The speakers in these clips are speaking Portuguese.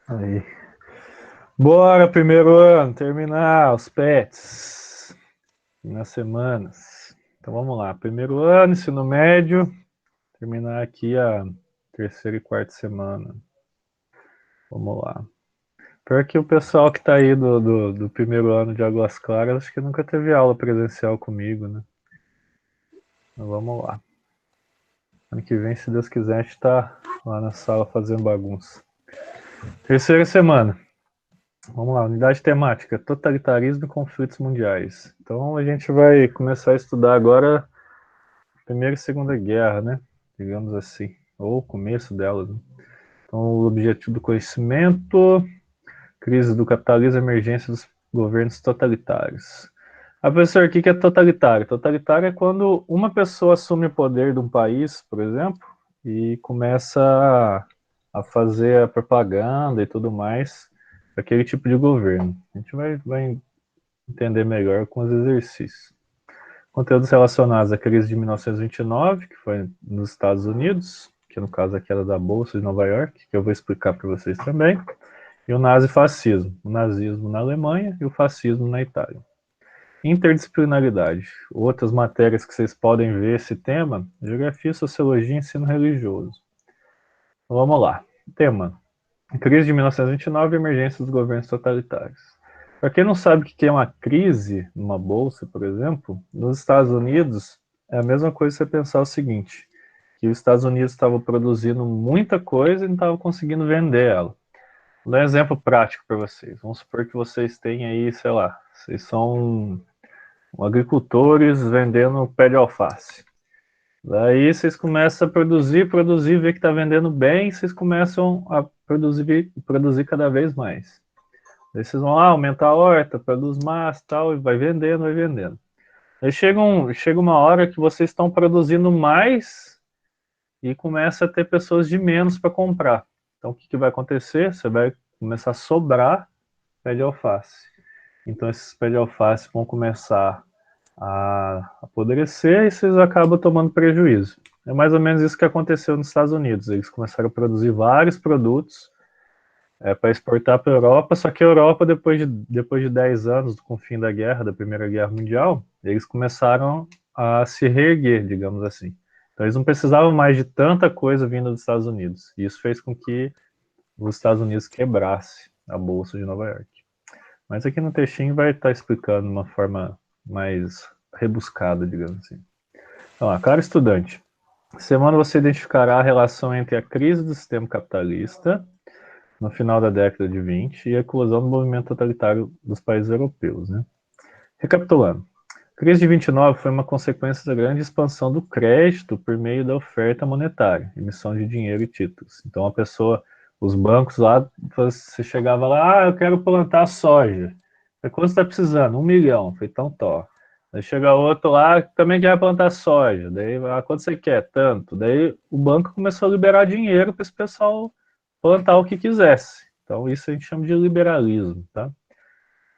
Aí. Bora, primeiro ano, terminar os pets nas semanas. Então vamos lá, primeiro ano, ensino médio, terminar aqui a terceira e quarta semana. Vamos lá. Pior que o pessoal que tá aí do primeiro ano de Águas Claras, acho que nunca teve aula presencial comigo, né? Mas vamos lá. Ano que vem, se Deus quiser, a gente tá lá na sala fazendo bagunça. Terceira semana. Vamos lá, unidade temática, totalitarismo e conflitos mundiais. Então a gente vai começar a estudar agora a Primeira e Segunda Guerra, né? Digamos assim, ou o começo delas. Né? Então o objetivo do conhecimento, crise do capitalismo, emergência dos governos totalitários. Ah, professor, o que é totalitário? Totalitário é quando uma pessoa assume o poder de um país, por exemplo, e começa a fazer a propaganda e tudo mais para aquele tipo de governo. A gente vai entender melhor com os exercícios. Conteúdos relacionados à crise de 1929, que foi nos Estados Unidos, que no caso aqui era da Bolsa de Nova York, que eu vou explicar para vocês também, e o nazifascismo, o nazismo na Alemanha e o fascismo na Itália. Interdisciplinaridade, outras matérias que vocês podem ver esse tema, geografia, sociologia e ensino religioso. Então, vamos lá. Tema: crise de 1929 e emergência dos governos totalitários. Para quem não sabe o que é uma crise numa bolsa, por exemplo, nos Estados Unidos é a mesma coisa você pensar o seguinte, que os Estados Unidos estavam produzindo muita coisa e não estavam conseguindo vender ela. Vou dar um exemplo prático para vocês. Vamos supor que vocês têm aí, sei lá, vocês são agricultores vendendo pé de alface. Daí vocês começam a produzir, ver que está vendendo bem, vocês começam a produzir cada vez mais. Daí vocês vão aumentar a horta, produz mais, tal, e vai vendendo, vai vendendo. Aí chega uma hora que vocês estão produzindo mais e começa a ter pessoas de menos para comprar. Então o que vai acontecer? Você vai começar a sobrar pé de alface. Então esses pés de alface vão começar a apodrecer e vocês acabam tomando prejuízo. É mais ou menos isso que aconteceu nos Estados Unidos. Eles começaram a produzir vários produtos para exportar para a Europa, só que a Europa, depois de 10 anos com o fim da guerra, da Primeira Guerra Mundial, eles começaram a se reerguer, digamos assim. Então eles não precisavam mais de tanta coisa vindo dos Estados Unidos. E isso fez com que os Estados Unidos quebrasse a Bolsa de Nova York. Mas aqui no textinho vai estar explicando de uma forma mais rebuscada, digamos assim. Então, caro estudante, semana você identificará a relação entre a crise do sistema capitalista no final da década de 20 e a eclosão do movimento totalitário dos países europeus. Né? Recapitulando, a crise de 29 foi uma consequência da grande expansão do crédito por meio da oferta monetária, emissão de dinheiro e títulos. Então a pessoa, os bancos lá, você chegava lá, eu quero plantar soja. Quanto você está precisando? 1 milhão. Foi então, tó. Daí chega outro lá, também quer plantar soja. Daí, quanto você quer? Tanto. Daí o banco começou a liberar dinheiro para esse pessoal plantar o que quisesse. Então isso a gente chama de liberalismo, tá?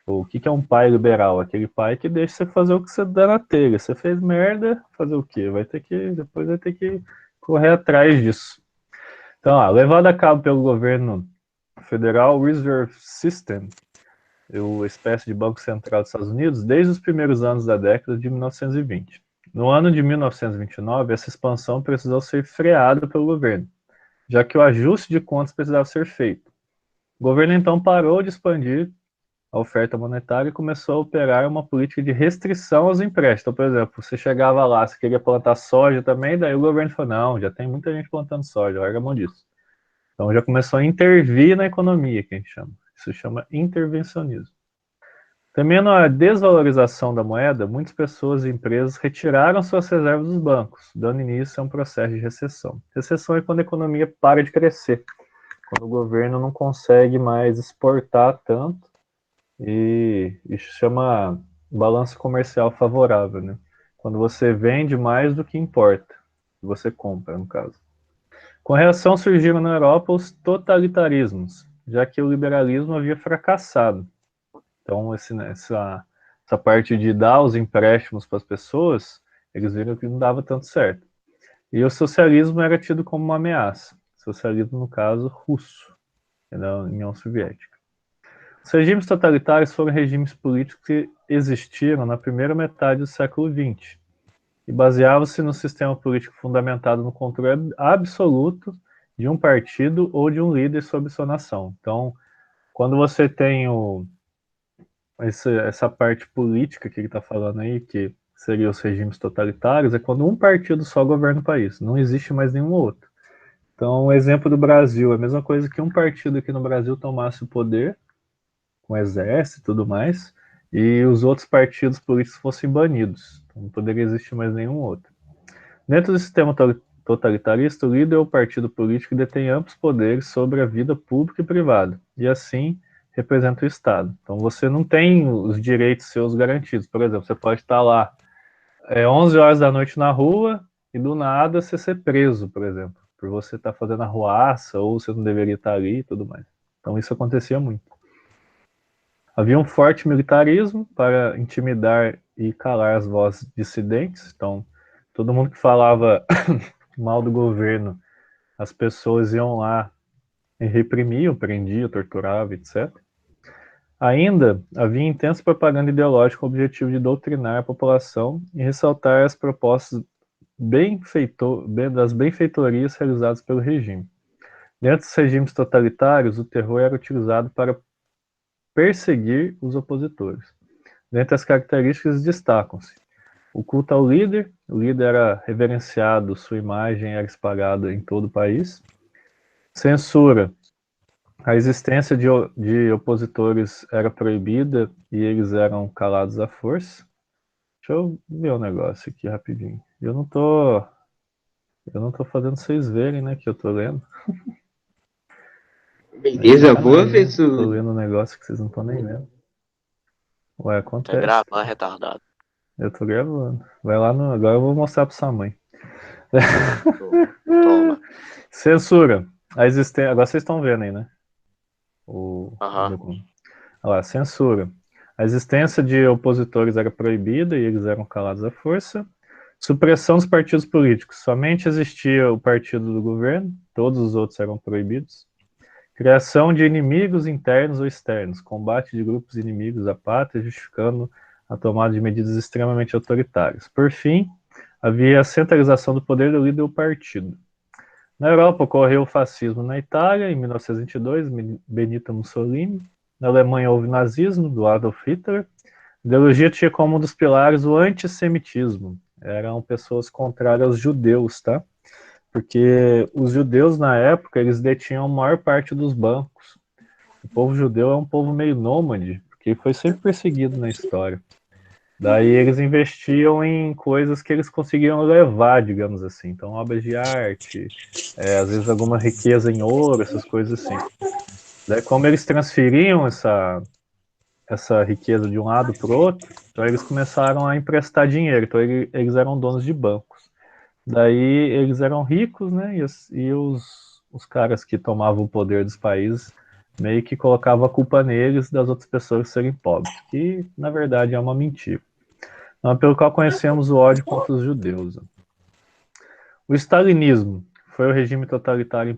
O que é um pai liberal? Aquele pai que deixa você fazer o que você dá na telha. Você fez merda, fazer o quê? Depois vai ter que correr atrás disso. Então, levado a cabo pelo governo Federal Reserve System, uma espécie de Banco Central dos Estados Unidos, desde os primeiros anos da década de 1920. No ano de 1929, essa expansão precisou ser freada pelo governo, já que o ajuste de contas precisava ser feito. O governo então parou de expandir a oferta monetária e começou a operar uma política de restrição aos empréstimos. Então, por exemplo, você chegava lá, você queria plantar soja também, daí o governo falou, não, já tem muita gente plantando soja, larga a mão disso. Então já começou a intervir na economia, que a gente chama. Isso chama intervencionismo. Temendo a desvalorização da moeda, muitas pessoas e empresas retiraram suas reservas dos bancos, dando início a um processo de recessão. Recessão é quando a economia para de crescer, quando o governo não consegue mais exportar tanto, e isso chama balanço comercial favorável, né? Quando você vende mais do que importa, você compra, no caso. Com a reação surgiram na Europa os totalitarismos, já que o liberalismo havia fracassado. Então, essa parte de dar os empréstimos para as pessoas, eles viram que não dava tanto certo. E o socialismo era tido como uma ameaça. Socialismo, no caso, russo. da União Soviética. Os regimes totalitários foram regimes políticos que existiram na primeira metade do século XX e baseavam-se no sistema político fundamentado no controle absoluto de um partido ou de um líder sobre sua nação. Então, quando você tem essa parte política que ele está falando aí, que seria os regimes totalitários, é quando um partido só governa o país, não existe mais nenhum outro. Então, o exemplo do Brasil é a mesma coisa que um partido aqui no Brasil tomasse o poder, com exército e tudo mais, e os outros partidos políticos fossem banidos. Então, não poderia existir mais nenhum outro. Dentro do sistema totalitarista, o líder ou partido político detém amplos poderes sobre a vida pública e privada, e assim representa o Estado. Então você não tem os direitos seus garantidos. Por exemplo, você pode estar lá 11 horas da noite na rua e do nada você ser preso, por exemplo, por você estar fazendo arruaça ou você não deveria estar ali e tudo mais. Então isso acontecia muito. Havia um forte militarismo para intimidar e calar as vozes dissidentes. Então, todo mundo que falava mal do governo, as pessoas iam lá e reprimiam, prendiam, torturavam, etc. Ainda havia intensa propaganda ideológica com o objetivo de doutrinar a população e ressaltar as propostas das benfeitorias realizadas pelo regime. Dentro dos regimes totalitários, o terror era utilizado para perseguir os opositores. Dentre as características destacam-se o culto ao líder, o líder era reverenciado, sua imagem era espalhada em todo o país. Censura, a existência de opositores era proibida e eles eram calados à força. Deixa eu ver um negócio aqui rapidinho. Eu não tô fazendo vocês verem, né, que eu tô lendo. Beleza, boa, Aí, né? Tô professor. lendo um negócio que vocês não estão nem vendo. Ué, Tá acontece. gravando, retardado. Eu tô gravando. Vai lá no. Agora eu vou mostrar pra sua mãe. Toma. Censura. A existência. Agora vocês estão vendo aí, né? O Aham. documento. Olha lá, censura. A existência de opositores era proibida e eles eram calados à força. Supressão dos partidos políticos. Somente existia o partido do governo, todos os outros eram proibidos. Criação de inimigos internos ou externos. Combate de grupos inimigos à pátria, justificando a tomada de medidas extremamente autoritárias. Por fim, havia a centralização do poder do líder do partido. Na Europa ocorreu o fascismo na Itália, em 1922, Benito Mussolini. Na Alemanha houve o nazismo, do Adolf Hitler. A ideologia tinha como um dos pilares o antissemitismo. Eram pessoas contrárias aos judeus, tá? Porque os judeus, na época, eles detinham a maior parte dos bancos. O povo judeu é um povo meio nômade, porque foi sempre perseguido na história. Daí eles investiam em coisas que eles conseguiam levar, digamos assim. Então, obras de arte, às vezes alguma riqueza em ouro, essas coisas assim. Daí, como eles transferiam essa riqueza de um lado para o outro, então eles começaram a emprestar dinheiro. Então, eles eram donos de bancos. Daí, eles eram ricos, né? E os caras que tomavam o poder dos países meio que colocavam a culpa neles das outras pessoas serem pobres, que na verdade é uma mentira. Pelo qual conhecemos o ódio contra os judeus. O stalinismo foi o regime totalitário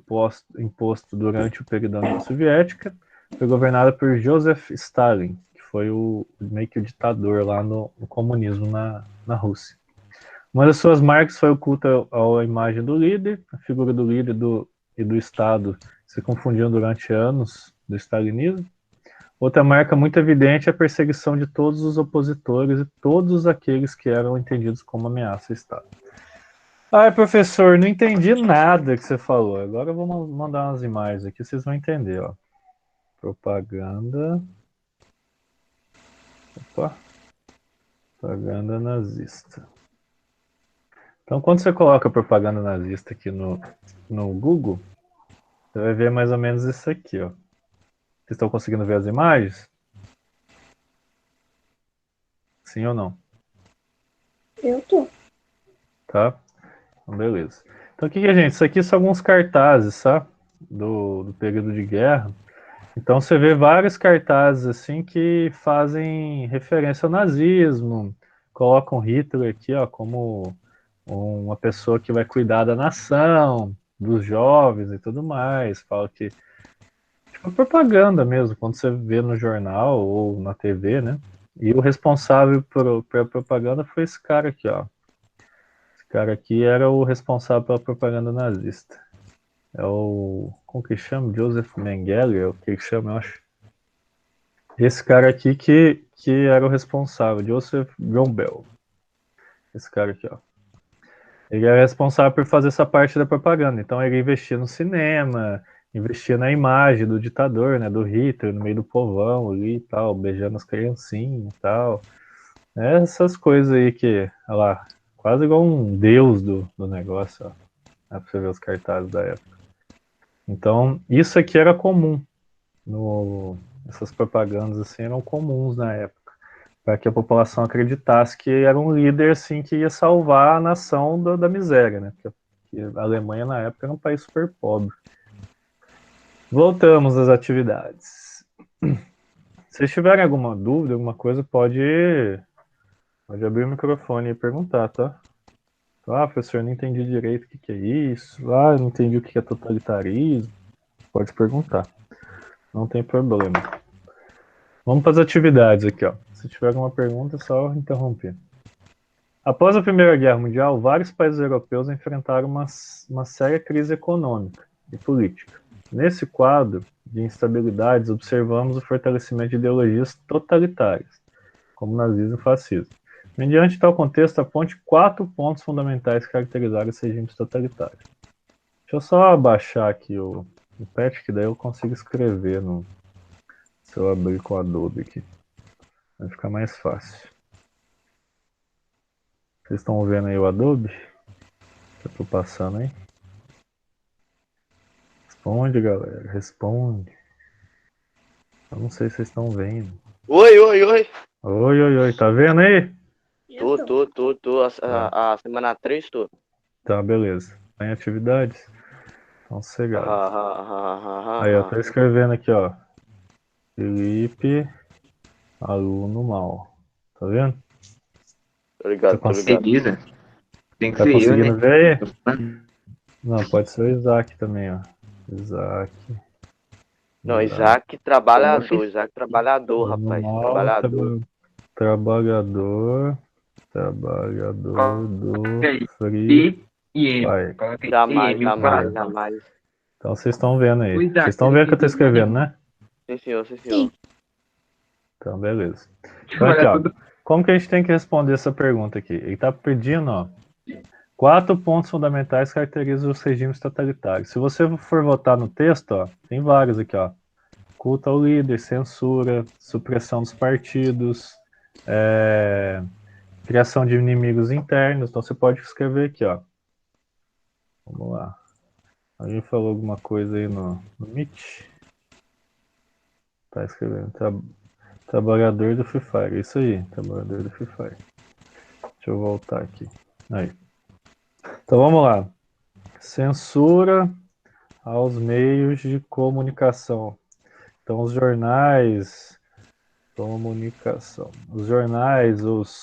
imposto durante o período da União Soviética, foi governado por Joseph Stalin, que foi meio que o ditador lá no comunismo na Rússia. Uma das suas marcas foi o culto à imagem do líder, a figura do líder e do Estado se confundiam durante anos do stalinismo. Outra marca muito evidente é a perseguição de todos os opositores e todos aqueles que eram entendidos como ameaça ao Estado. Ai, professor, não entendi nada que você falou. Agora eu vou mandar umas imagens aqui, vocês vão entender, ó. Propaganda. Opa. Propaganda nazista. Então, quando você coloca propaganda nazista aqui no Google, você vai ver mais ou menos isso aqui, ó. Vocês estão conseguindo ver as imagens? Sim ou não? Eu tô. Tá? Então, beleza. Então, o que é, gente? Isso aqui são alguns cartazes, tá? Do período de guerra. Então, você vê vários cartazes, assim, que fazem referência ao nazismo, colocam Hitler aqui, ó, como uma pessoa que vai cuidar da nação, dos jovens e tudo mais. Fala que, A propaganda mesmo, quando você vê no jornal ou na TV, né? E o responsável pela propaganda foi esse cara aqui, ó. Esse cara aqui era o responsável pela propaganda nazista. É o. Como que chama? Joseph Mengele, é o que chama, eu acho. Esse cara aqui que era o responsável, Joseph Goebbels. Esse cara aqui, ó. Ele era responsável por fazer essa parte da propaganda. Então ele investia no cinema, investia na imagem do ditador, né, do Hitler, no meio do povão ali e tal, beijando as criancinhas e tal. Essas coisas aí que, olha lá, quase igual um deus do negócio, ó. Dá pra você ver os cartazes da época. Então, isso aqui era comum. Essas propagandas assim eram comuns na época, para que a população acreditasse que era um líder assim que ia salvar a nação da miséria, né? Porque a Alemanha na época era um país super pobre. Voltamos às atividades. Se vocês tiverem alguma dúvida, alguma coisa, pode abrir o microfone e perguntar, tá? Ah, professor, não entendi direito o que é isso. Ah, não entendi o que é totalitarismo. Pode perguntar. Não tem problema. Vamos para as atividades aqui, ó. Se tiver alguma pergunta, é só interromper. Após a Primeira Guerra Mundial, vários países europeus enfrentaram uma séria crise econômica e política. Nesse quadro de instabilidades, observamos o fortalecimento de ideologias totalitárias, como nazismo e fascismo. Mediante tal contexto, aponte 4 pontos fundamentais que caracterizaram esses regimes totalitários. Deixa eu só abaixar aqui o patch, que daí eu consigo escrever se eu abrir com o Adobe aqui. Vai ficar mais fácil. Vocês estão vendo aí o Adobe? Que eu tô passando aí? Responde, galera. Responde. Eu não sei se vocês estão vendo. Oi, oi, oi. Oi, oi, oi. Tá vendo aí? Tô. A semana 3, tô. Tá, beleza. Tá em atividades? Então, sossegado. Aí, eu tô escrevendo aqui, ó. Felipe, aluno mal. Tá vendo? Tô ligado, tô ligado. Beleza. Tem que Tá ser eu, conseguindo né? ver aí? Não, pode ser o Isaac também, ó. Isaac. Não, Isaac trabalhador, Aluno rapaz. mal, Trabalhador. trabalhador do Coloca Free aí e M. Fire. Coloca aí Jamais, M, o jamais, quadro. jamais. Então vocês estão vendo aí. O Vocês Isaac, estão você vendo que eu tô entendeu nada, escrevendo, irmão? né? Sim, senhor, sim, senhor. Então, beleza. Então aqui, Trabalhar ó. tudo. Como que a gente tem que responder essa pergunta aqui? Ele tá pedindo, ó, 4 pontos fundamentais que caracterizam os regimes totalitários. Se você for votar no texto, ó, tem vários aqui, ó. Culto ao líder, censura, supressão dos partidos, criação de inimigos internos. Então você pode escrever aqui, ó. Vamos lá. Alguém falou alguma coisa aí no Meet? Tá escrevendo. Trabalhador do Free Fire. Isso aí, trabalhador do Free Fire. Deixa eu voltar aqui. Aí. Então vamos lá. Censura aos meios de comunicação. Então os jornais, comunicação. Os jornais,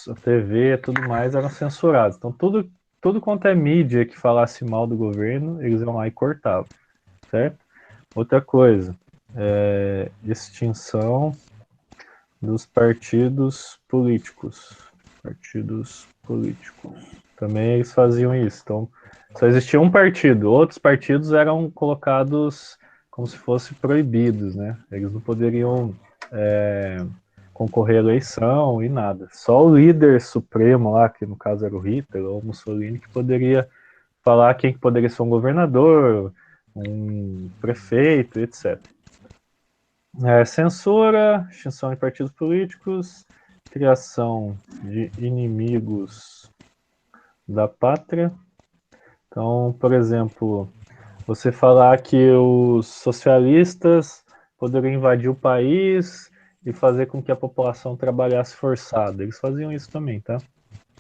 a TV, tudo mais eram censurados. Então tudo quanto é mídia que falasse mal do governo, eles iam lá e cortavam, certo? Outra coisa, extinção dos partidos políticos. Partidos políticos. Também eles faziam isso. Então, só existia um partido. Outros partidos eram colocados como se fossem proibidos, né? Eles não poderiam concorrer à eleição e nada. Só o líder supremo lá, que no caso era o Hitler ou Mussolini, que poderia falar quem que poderia ser um governador, um prefeito, etc. Censura, extinção de partidos políticos, criação de inimigos da pátria. Então, por exemplo, você falar que os socialistas poderiam invadir o país e fazer com que a população trabalhasse forçada. Eles faziam isso também, tá?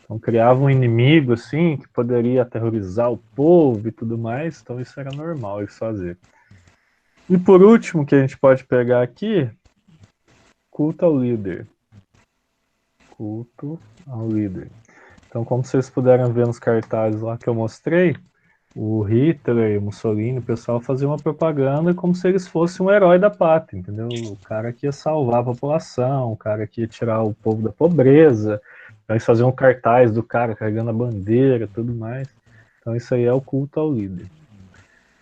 Então criavam um inimigo assim que poderia aterrorizar o povo e tudo mais. Então isso era normal eles fazerem. E por último, que a gente pode pegar aqui, culto ao líder. Culto ao líder. Então, como vocês puderam ver nos cartazes lá que eu mostrei, o Hitler, o Mussolini, o pessoal fazia uma propaganda como se eles fossem um herói da pátria, entendeu? O cara que ia salvar a população, o cara que ia tirar o povo da pobreza. Então eles faziam um cartaz do cara carregando a bandeira, tudo mais. Então isso aí é o culto ao líder.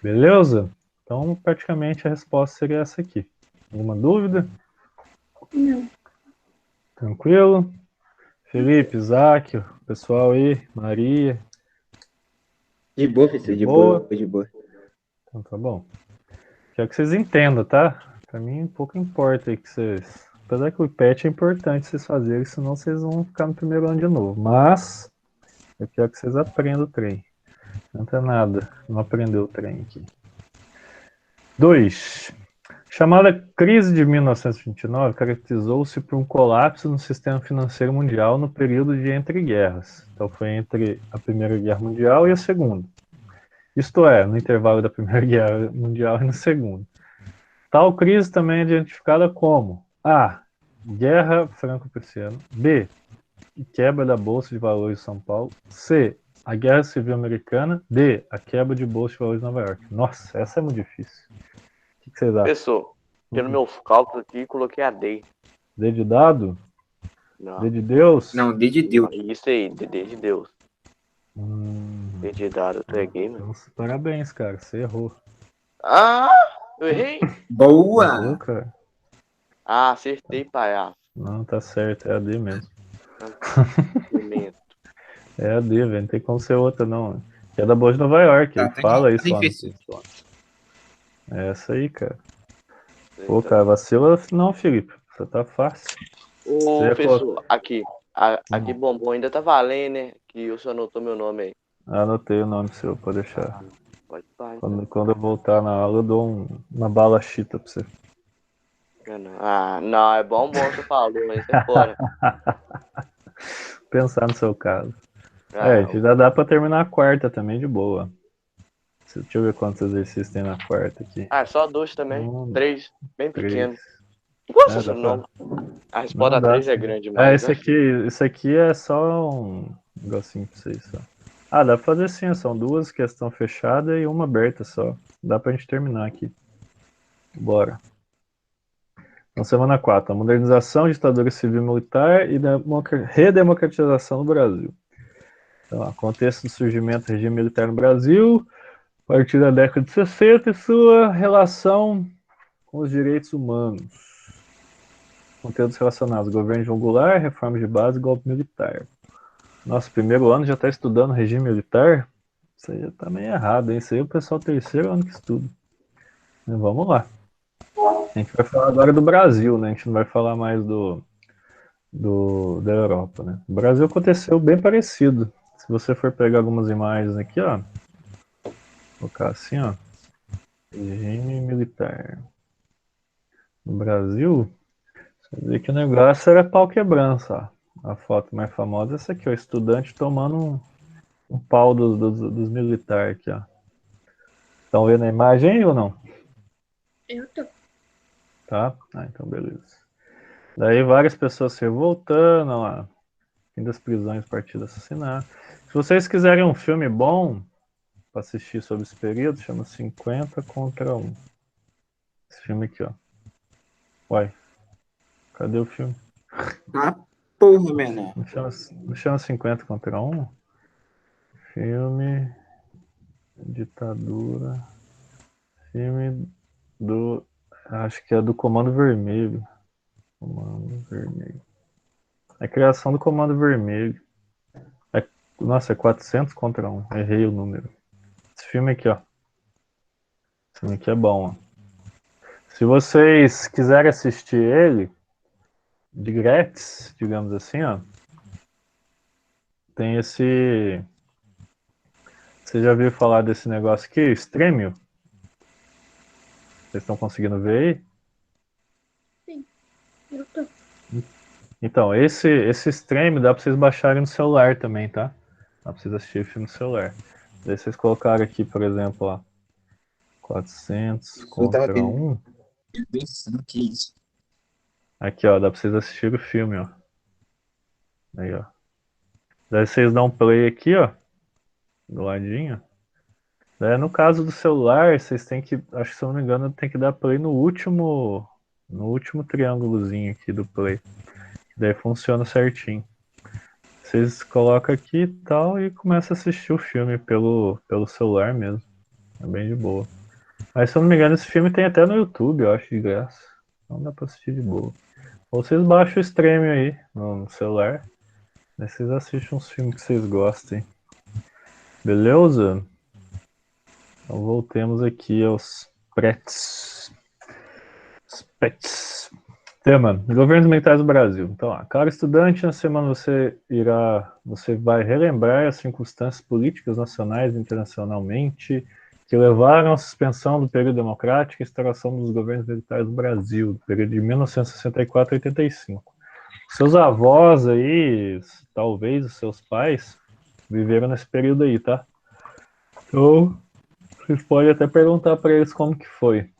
Beleza? Então praticamente a resposta seria essa aqui. Alguma dúvida? Não. Tranquilo? Felipe, Isaac, o pessoal aí, Maria, De boa, professor, de de boa? boa, de boa. Então tá bom. Quero que vocês entendam, tá? Pra mim pouco importa aí que vocês. Apesar que o IPET é importante vocês fazerem, senão vocês vão ficar no primeiro ano de novo. Mas eu quero que vocês aprendam o trem. Não é nada, não aprendeu o trem aqui. 2. Chamada crise de 1929 caracterizou-se por um colapso no sistema financeiro mundial no período de entre guerras. Então foi entre a Primeira Guerra Mundial e a Segunda. Isto é, no intervalo da Primeira Guerra Mundial e na Segunda. Tal crise também é identificada como A. Guerra Franco-Prussiana. B. Quebra da Bolsa de Valores de São Paulo. C. A Guerra Civil Americana. D. A quebra de Bolsa de Valores de Nova York. Nossa, essa é muito difícil. O que vocês acham? Pessoal, pelo meus cálculos aqui, coloquei a D. D de dado? Não. D de Deus? Não, de Deus. Isso aí, D de Deus. D de dado, eu peguei, mano. Então, parabéns, cara. Você errou. Ah, eu errei? Errou, Boa! cara. Ah, acertei, palhaço. Não, tá certo. É a D mesmo. Momento. É a D, velho. Não tem como ser outra, não. Que é da Bolsa de Nova York. Tá, Ele tá fala errado, isso lá. professor. É essa aí, cara. Pô, cara, vacila não, Felipe. Você tá fácil. Ô, Você ia professor, aqui. Aqui bombom ainda tá valendo, né? Que o senhor anotou meu nome aí. Anotei o nome seu, pode deixar. Pode pai. Quando eu voltar na aula, eu dou uma bala chita pra você. Ah, não, é bombom, você falou, mas é fora. Pensar no seu caso. Ah, Já dá pra terminar a quarta também de boa. Deixa eu ver quantos exercícios tem na quarta aqui. só 2 também. 3, bem 3. pequeno. Nossa, Dá não. pra... A resposta Não dá. 3 é grande demais. Esse aqui é só um negocinho pra vocês. Só. Dá pra fazer sim, são 2 que estão fechadas e uma aberta só. Dá pra gente terminar aqui. Bora. Então, semana 4, a modernização, ditadura civil militar e redemocratização no Brasil. Então, contexto do surgimento do regime militar no Brasil, a partir da década de 60 e sua relação com os direitos humanos. Conteúdos relacionados: governo de João Goulart, reforma de base e golpe militar. Nosso primeiro ano já está estudando regime militar? Isso aí já está meio errado, hein? Isso aí é o pessoal terceiro ano que estuda. Mas vamos lá. A gente vai falar agora do Brasil, né? A gente não vai falar mais da Europa, né? O Brasil aconteceu bem parecido. Se você for pegar algumas imagens aqui, ó. Colocar assim, ó. Regime militar. No Brasil, você vê que o negócio era pau quebrando, ó. A foto mais famosa é essa aqui, ó. Estudante tomando um pau dos militares aqui, ó. Estão vendo a imagem aí ou não? Eu tô. Tá? Então beleza. Daí várias pessoas se revoltando, ó lá. Fim das prisões, partido assassinar. Se vocês quiserem um filme bom para assistir sobre esse período, chama 50 contra 1. Esse filme aqui, ó. Uai, cadê o filme? Ah, porra, menor. Não chama 50 contra 1? Filme, ditadura, filme do, acho que é do Comando Vermelho. Comando Vermelho. É a criação do Comando Vermelho. Nossa, é 400 contra 1. Errei o número. Esse filme aqui, ó. Esse filme aqui é bom, ó. Se vocês quiserem assistir ele, de grátis, digamos assim, ó. Tem esse... Você já viu falar desse negócio aqui? Stremio? Vocês estão conseguindo ver aí? Eu tô. Então, esse Stremio dá pra vocês baixarem no celular também, tá? Dá pra vocês assistirem filme no celular. Daí vocês colocaram aqui, por exemplo, ó. 400 contra 1. Pensando que isso. Aqui, ó, dá pra vocês assistirem o filme, ó. Aí, ó. Daí vocês dão play aqui, ó. Do ladinho. No caso do celular, vocês têm que, acho que se eu não me engano, tem que dar play no último triângulozinho aqui do play. Daí funciona certinho. Vocês colocam aqui e tal e começam a assistir o filme pelo celular mesmo. É bem de boa. Mas se eu não me engano, esse filme tem até no YouTube, eu acho, de graça. Não dá pra assistir de boa. Ou vocês baixam o stream aí no celular. Daí vocês assistem uns filmes que vocês gostem. Beleza? Então voltemos aqui aos pretes. Os pets. Tema: governos militares do Brasil. Então, caro estudante, na semana você vai relembrar as circunstâncias políticas nacionais e internacionalmente que levaram à suspensão do período democrático e instauração dos governos militares do Brasil, do período de 1964 a 85. Seus avós aí, talvez os seus pais, viveram nesse período aí, tá? Então, vocês podem até perguntar para eles como que foi.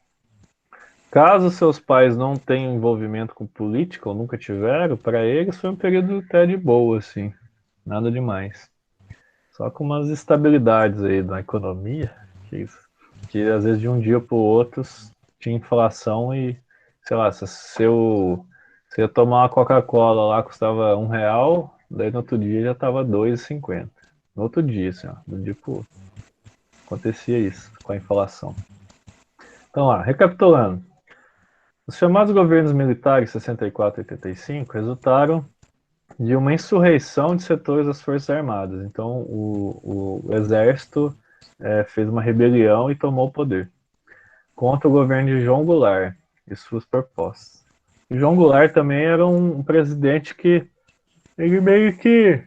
Caso seus pais não tenham envolvimento com política ou nunca tiveram, para eles foi um período até de boa, assim. Nada demais. Só com umas estabilidades aí na economia, que às vezes de um dia para o outro tinha inflação e, sei lá, se eu ia tomar uma Coca-Cola lá, custava R$1, daí no outro dia já estava R$2,50. No outro dia, assim, ó, do dia pro outro. Acontecia isso com a inflação. Então lá, recapitulando. Os chamados governos militares 64 e 85 resultaram de uma insurreição de setores das Forças Armadas. Então, o Exército fez uma rebelião e tomou o poder contra o governo de João Goulart e suas propostas. E João Goulart também era um presidente que ele meio que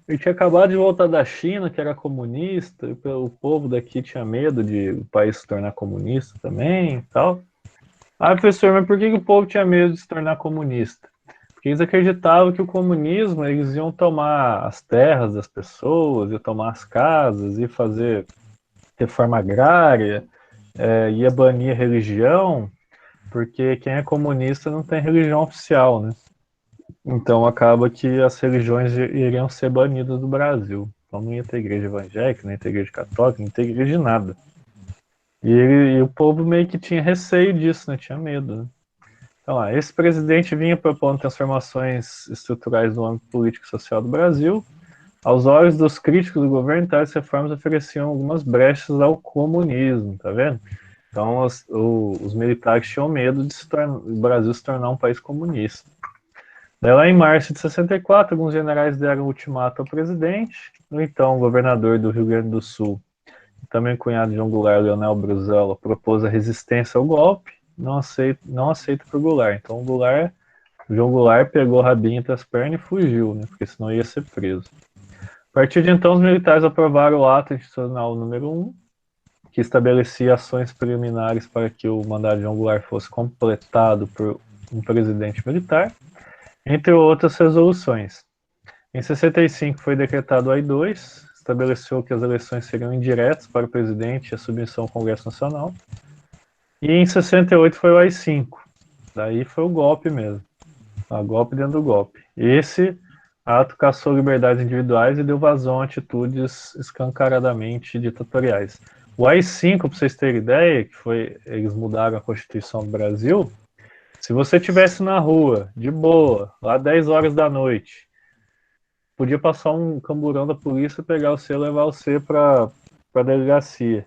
ele tinha acabado de voltar da China, que era comunista, e o povo daqui tinha medo de o país se tornar comunista também e tal. Professor, mas por que o povo tinha medo de se tornar comunista? Porque eles acreditavam que o comunismo, eles iam tomar as terras das pessoas, iam tomar as casas, ia fazer reforma agrária, ia banir a religião, porque quem é comunista não tem religião oficial, né? Então acaba que as religiões iriam ser banidas do Brasil. Então não ia ter igreja evangélica, nem ter igreja católica, nem ter igreja de nada. E o povo meio que tinha receio disso, né? Tinha medo, né? Então, esse presidente vinha propondo transformações estruturais no âmbito político e social do Brasil. Aos olhos dos críticos do governo, tais reformas ofereciam algumas brechas ao comunismo, tá vendo? Então, os militares tinham medo de o Brasil se tornar um país comunista. Daí, lá em março de 64, alguns generais deram ultimato ao presidente. No então, o governador do Rio Grande do Sul, também cunhado de João Goulart, Leonel Brizola, propôs a resistência ao golpe, não aceita por Goulart. Então o João Goulart pegou o rabinho entre as pernas e fugiu, né? Porque senão ia ser preso. A partir de então, os militares aprovaram o ato institucional número 1, que estabelecia ações preliminares para que o mandato de João Goulart fosse completado por um presidente militar, entre outras resoluções. Em 65 foi decretado o AI-2, estabeleceu que as eleições seriam indiretas para o presidente e a submissão ao Congresso Nacional. E em 68 foi o AI-5. Daí foi o golpe mesmo. Golpe dentro do golpe. Esse ato caçou liberdades individuais e deu vazão a atitudes escancaradamente ditatoriais. O AI-5, para vocês terem ideia, eles mudaram a Constituição do Brasil. Se você estivesse na rua, de boa, lá 10 horas da noite, podia passar um camburão da polícia, pegar você e levar você para a delegacia.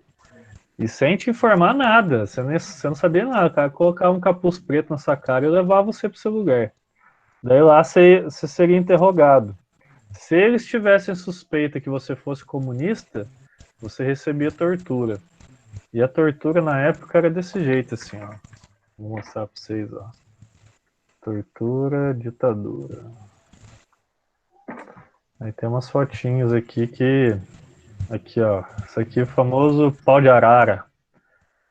E sem te informar nada, você não sabia nada, o cara colocava um capuz preto na sua cara e levava você para o seu lugar. Daí lá você seria interrogado. Se eles tivessem suspeita que você fosse comunista, você recebia tortura. E a tortura na época era desse jeito, assim, ó. Vou mostrar para vocês, ó. Tortura, ditadura. Aí tem umas fotinhos aqui que... Aqui, ó. Isso aqui é o famoso pau de arara.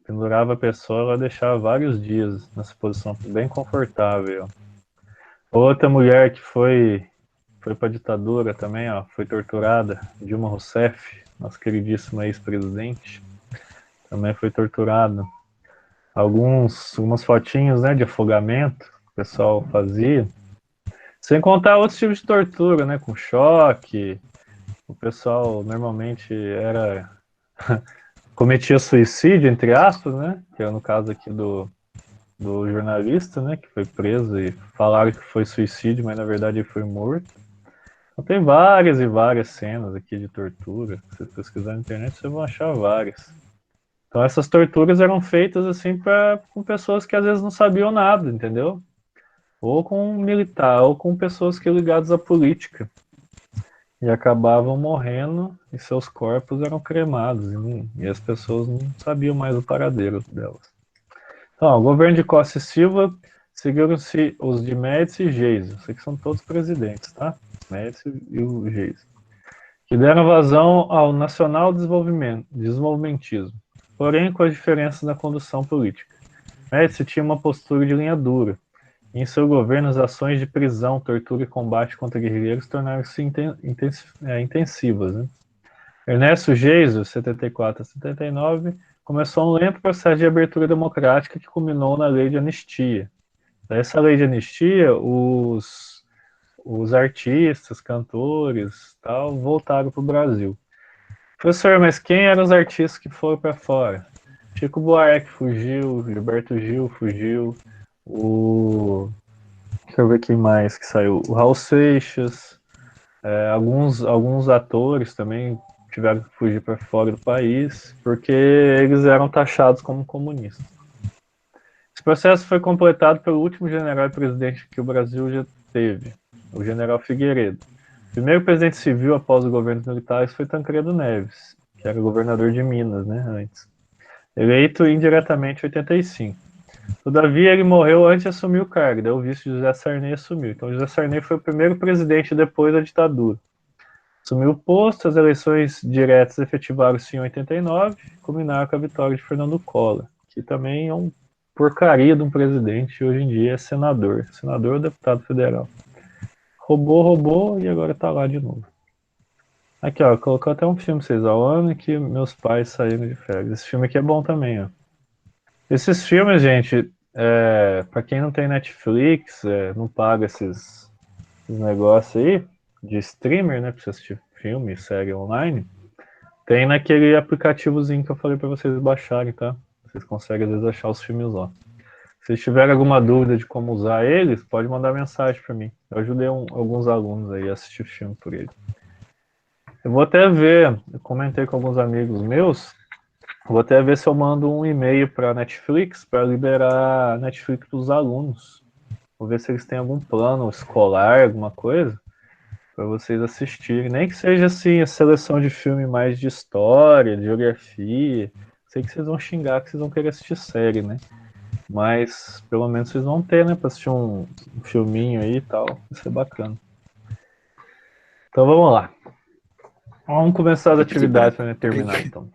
Pendurava a pessoa, ela deixava vários dias nessa posição bem confortável. Outra mulher que foi para a ditadura também, ó, foi torturada, Dilma Rousseff, nossa queridíssima ex-presidente, também foi torturada. Algumas fotinhos, né, de afogamento que o pessoal fazia. Sem contar outros tipos de tortura, né, com choque. O pessoal normalmente era cometia suicídio, entre aspas, né? Que é no caso aqui do jornalista, né? Que foi preso e falaram que foi suicídio, mas na verdade ele foi morto. Então tem várias e várias cenas aqui de tortura. Se você pesquisar na internet, vocês vão achar várias. Então essas torturas eram feitas assim com pessoas que às vezes não sabiam nada, entendeu? Ou com militar, ou com pessoas que ligadas à política. E acabavam morrendo e seus corpos eram cremados. E as pessoas não sabiam mais o paradeiro delas. Então, o governo de Costa e Silva seguiram-se os de Médici e Geisel. Isso aqui são todos presidentes, tá? Médici e o Geisel. Que deram vazão ao nacional desenvolvimentismo, porém com as diferenças na condução política. Médici tinha uma postura de linha dura. Em seu governo, as ações de prisão, tortura e combate contra guerrilheiros tornaram-se intensivas. Né? Ernesto Geisel, 74 a 79, começou um lento processo de abertura democrática que culminou na lei de anistia. Nessa lei de anistia, os artistas, cantores, tal, voltaram para o Brasil. Professor, mas quem eram os artistas que foram para fora? Chico Buarque fugiu, Gilberto Gil fugiu, deixa eu ver quem mais que saiu. O Raul Seixas, alguns atores também tiveram que fugir para fora do país, porque eles eram taxados como comunistas. Esse processo foi completado pelo último general e presidente que o Brasil já teve, o general Figueiredo. O primeiro presidente civil após o governo militar foi Tancredo Neves, que era governador de Minas, né, antes. Eleito indiretamente em 85. Todavia, ele morreu antes de assumir o cargo, daí o vice José Sarney assumiu. Então, José Sarney foi o primeiro presidente depois da ditadura. Assumiu o posto, as eleições diretas efetivaram-se em 89, culminaram com a vitória de Fernando Collor, que também é um porcaria de um presidente, e hoje em dia é senador ou deputado federal. Roubou e agora tá lá de novo. Aqui, ó, colocou até um filme pra vocês, ó, o ano que meus pais saíram de férias. Esse filme aqui é bom também, ó. Esses filmes, gente, pra quem não tem Netflix, não paga esses negócios aí, de streamer, né, pra você assistir filme, série online, tem naquele aplicativozinho que eu falei pra vocês baixarem, tá? Vocês conseguem, às vezes, achar os filmes lá. Se vocês tiverem alguma dúvida de como usar eles, pode mandar mensagem pra mim. Eu ajudei alguns alunos aí a assistir filme por ele. Eu vou até ver, eu comentei com alguns amigos meus, vou até ver se eu mando um e-mail para Netflix para liberar Netflix para os alunos. Vou ver se eles têm algum plano escolar, alguma coisa, para vocês assistirem. Nem que seja assim, a seleção de filme mais de história, de geografia. Sei que vocês vão xingar, que vocês vão querer assistir série, né? Mas pelo menos vocês vão ter, né, para assistir um filminho aí e tal. Vai ser bacana. Então vamos lá. Vamos começar as atividades para terminar, então.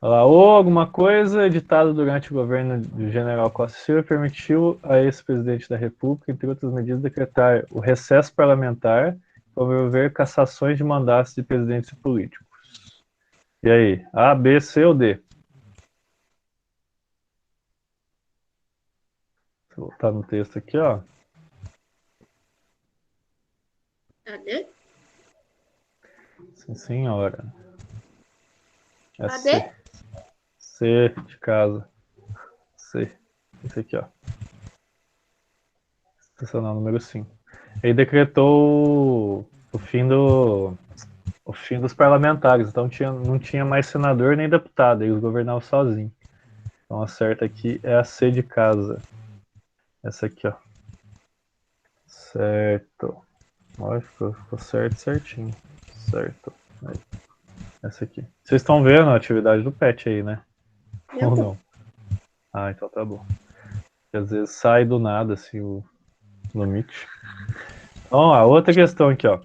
Ou alguma coisa editada durante o governo do general Costa e Silva permitiu a ex-presidente da República, entre outras medidas, decretar o recesso parlamentar e promover cassações de mandatos de presidentes e políticos. E aí? A, B, C ou D? Vou voltar no texto aqui, ó. Cadê? Sim, senhora. É Cadê? C. C de casa. C. Esse aqui, ó. Estacional número 5. Ele decretou o fim dos parlamentares. Então não tinha mais senador nem deputado. Eles governavam sozinhos. Então a certa aqui é a C de casa. Essa aqui, ó. Certo. Olha, ficou certinho. Certo. Aí. Essa aqui. Vocês estão vendo a atividade do pet aí, né? Ou não? Ah, então tá bom. Porque às vezes sai do nada, assim, o limite. Então, a outra questão aqui, ó.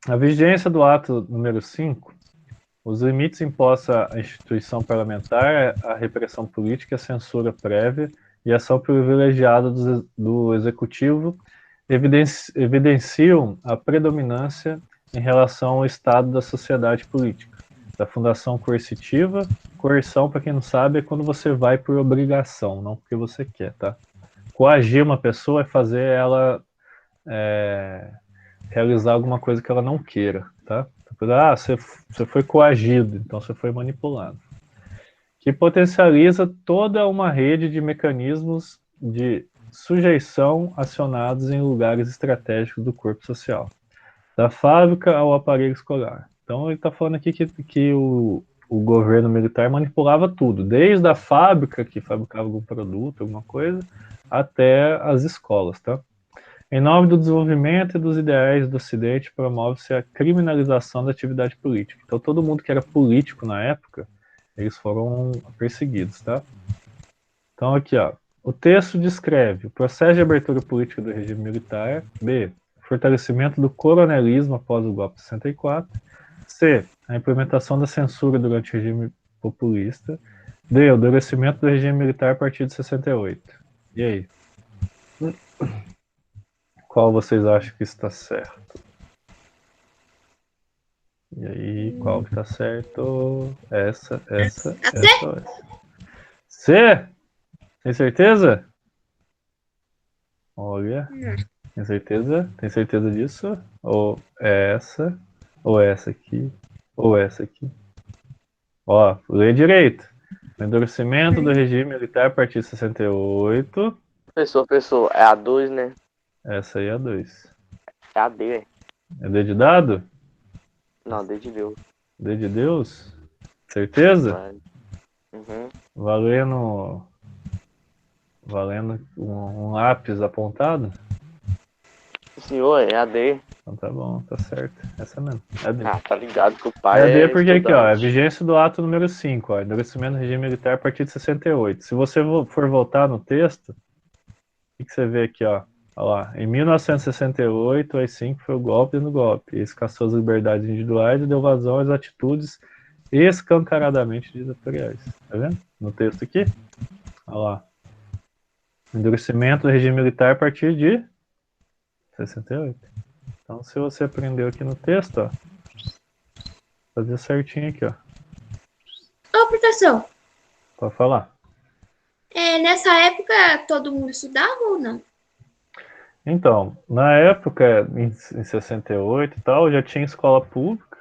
A vigência do ato número 5, os limites impostos à instituição parlamentar, a repressão política, a censura prévia e a ação privilegiada do executivo evidenciam a predominância em relação ao estado da sociedade política, da fundação coercitiva. Coerção, para quem não sabe, é quando você vai por obrigação, não porque você quer, tá? Coagir uma pessoa é fazer ela realizar alguma coisa que ela não queira, tá? Você foi coagido, então você foi manipulado. Que potencializa toda uma rede de mecanismos de sujeição acionados em lugares estratégicos do corpo social, da fábrica ao aparelho escolar. Então ele está falando aqui que o governo militar manipulava tudo, desde a fábrica que fabricava algum produto, alguma coisa, até as escolas, tá? Em nome do desenvolvimento e dos ideais do Ocidente, promove-se a criminalização da atividade política. Então todo mundo que era político na época, eles foram perseguidos, tá? Então aqui, ó, o texto descreve o processo de abertura política do regime militar. B, fortalecimento do coronelismo após o golpe de 64. C, a implementação da censura durante o regime populista. D, o endurecimento do regime militar a partir de 68. E aí? Qual vocês acham que está certo? E aí, qual que está certo? Essa ou essa? C? Tem certeza? Olha. Tem certeza? Tem certeza disso? Ou essa? Ou essa aqui? Ou essa aqui? Ó, lê direito. O endurecimento do regime militar a partir de 68. Professor, é a 2, né? Essa aí é a 2. É a D, é. É D de dado? Não, D de Deus. D de Deus? Certeza? Vai. Uhum. Valendo um lápis apontado? Senhor, é a D. Então tá bom, tá certo. Essa mesmo. É a D. Ah, tá ligado que o pai É a D porque aqui, ó, é estudante. vigência do ato número 5, ó, endurecimento do regime militar a partir de 68. Se você for voltar no texto, o que você vê aqui, ó? Olha lá, em 1968, aí sim foi o golpe no golpe. Esse caçou as liberdades individuais e deu vazão às atitudes escancaradamente ditatoriais. Tá vendo? No texto aqui. Olha lá. Endurecimento do regime militar a partir de 68. Então, se você aprendeu aqui no texto, ó, fazer certinho aqui, ó. Ô, professor, Pode falar. nessa época todo mundo estudava ou não? Então, na época, em 68 e tal, já tinha escola pública.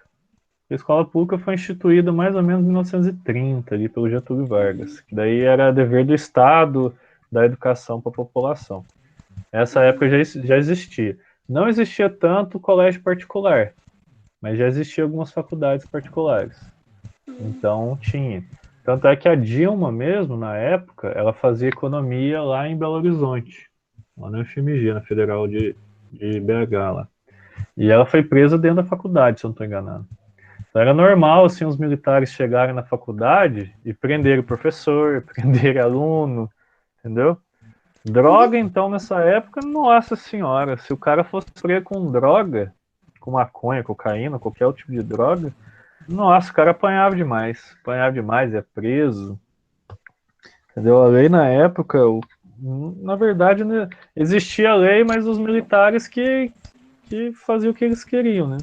A escola pública foi instituída mais ou menos em 1930, ali pelo Getúlio Vargas, que daí era dever do Estado da educação para a população. Essa época já existia. Não existia tanto colégio particular, mas já existia algumas faculdades particulares. Então, tinha. Tanto é que a Dilma mesmo, na época, ela fazia economia lá em Belo Horizonte, lá na UFMG, na Federal de BH lá. E ela foi presa dentro da faculdade, se eu não estou enganado. Então era normal, assim, os militares chegarem na faculdade e prenderem o professor, prenderem aluno, entendeu? Droga, então, nessa época, nossa senhora, se o cara fosse preso com droga, com maconha, cocaína, qualquer outro tipo de droga, nossa, o cara apanhava demais, ia preso, entendeu? A lei na época, na verdade, né, existia a lei, mas os militares que faziam o que eles queriam, né?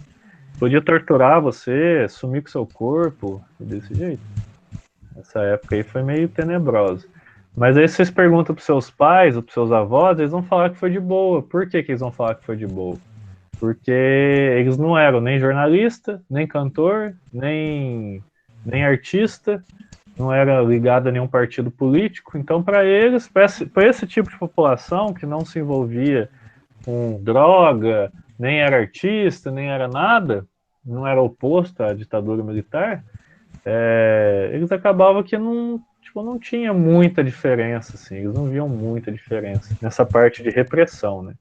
Podia torturar você, sumir com seu corpo, desse jeito. Essa época aí foi meio tenebrosa. Mas aí vocês perguntam pros seus pais ou pros seus avós, eles vão falar que foi de boa. Por que eles vão falar que foi de boa? Porque eles não eram nem jornalista, nem cantor, nem artista, não era ligado a nenhum partido político. Então, para eles, para esse tipo de população que não se envolvia com droga, nem era artista, nem era nada, não era oposto à ditadura militar, eles acabavam que não tinha muita diferença, assim, eles não viam muita diferença nessa parte de repressão, né?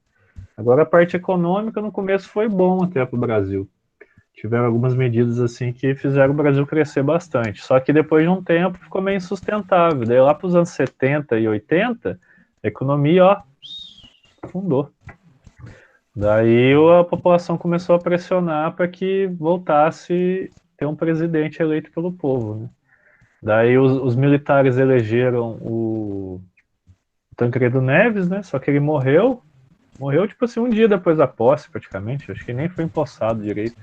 Agora a parte econômica no começo foi bom até para o Brasil. Tiveram algumas medidas assim que fizeram o Brasil crescer bastante. Só que depois de um tempo ficou meio insustentável. Daí lá para os anos 70 e 80, a economia, ó, afundou. Daí a população começou a pressionar para que voltasse ter um presidente eleito pelo povo, né? Daí os militares elegeram o Tancredo Neves, né? Só que ele morreu tipo assim um dia depois da posse, praticamente. Acho que nem foi empossado direito.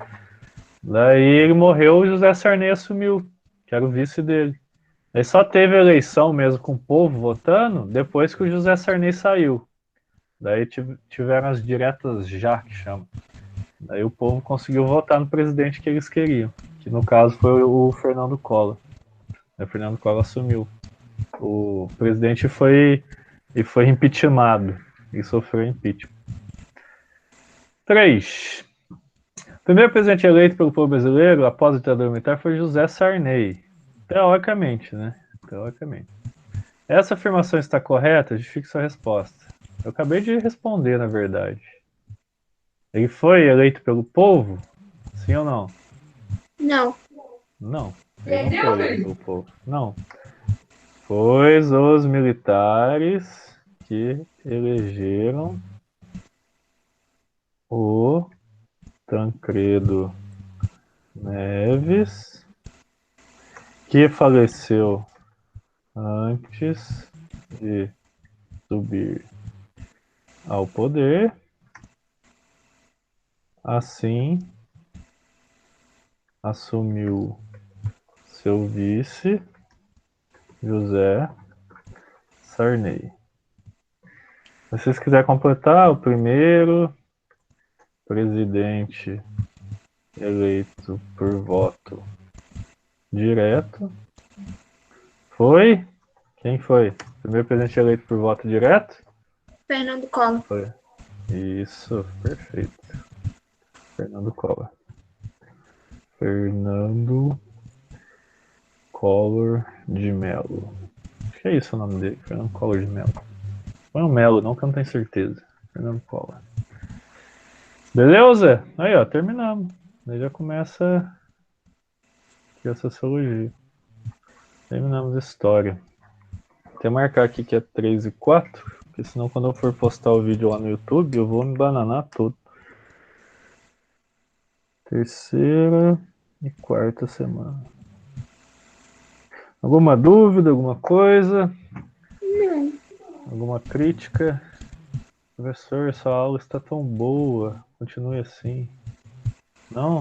Daí ele morreu e José Sarney assumiu, que era o vice dele. Daí só teve a eleição mesmo com o povo votando depois que o José Sarney saiu. Daí tiveram as diretas já, que chama. Daí o povo conseguiu votar no presidente que eles queriam, que no caso foi o Fernando Collor. Aí o Fernando Collor assumiu. O presidente foi impeachmentado e sofreu impeachment. 3. O primeiro presidente eleito pelo povo brasileiro após a ditadura militar foi José Sarney. Teoricamente, né? Teoricamente. Essa afirmação está correta? Justifique sua resposta. Eu acabei de responder, na verdade. Ele foi eleito pelo povo? Sim ou não? Não. Não. Ele não foi eleito pelo povo. Não. Foi os militares que elegeram o Tancredo Neves, que faleceu antes de subir ao poder. Assim, assumiu seu vice, José Sarney. Se vocês quiserem completar, o primeiro presidente eleito por voto direto foi? Quem foi? Primeiro presidente eleito por voto direto? Fernando Collor. Foi. Isso, perfeito. Fernando Collor. Fernando Collor de Mello. Acho que é isso o nome dele, Fernando Collor de Mello. Foi um Mello, não que eu não tenho certeza. Fernando Collor. Beleza? Aí, ó, terminamos. Daí já começa aqui a sociologia. Terminamos a história. Até marcar aqui que é 3 e 4, porque senão quando eu for postar o vídeo lá no YouTube, eu vou me bananar todo. Terceira e quarta semana. Alguma dúvida, alguma coisa? Não. Alguma crítica? Professor, essa aula está tão boa. Continue assim. Não?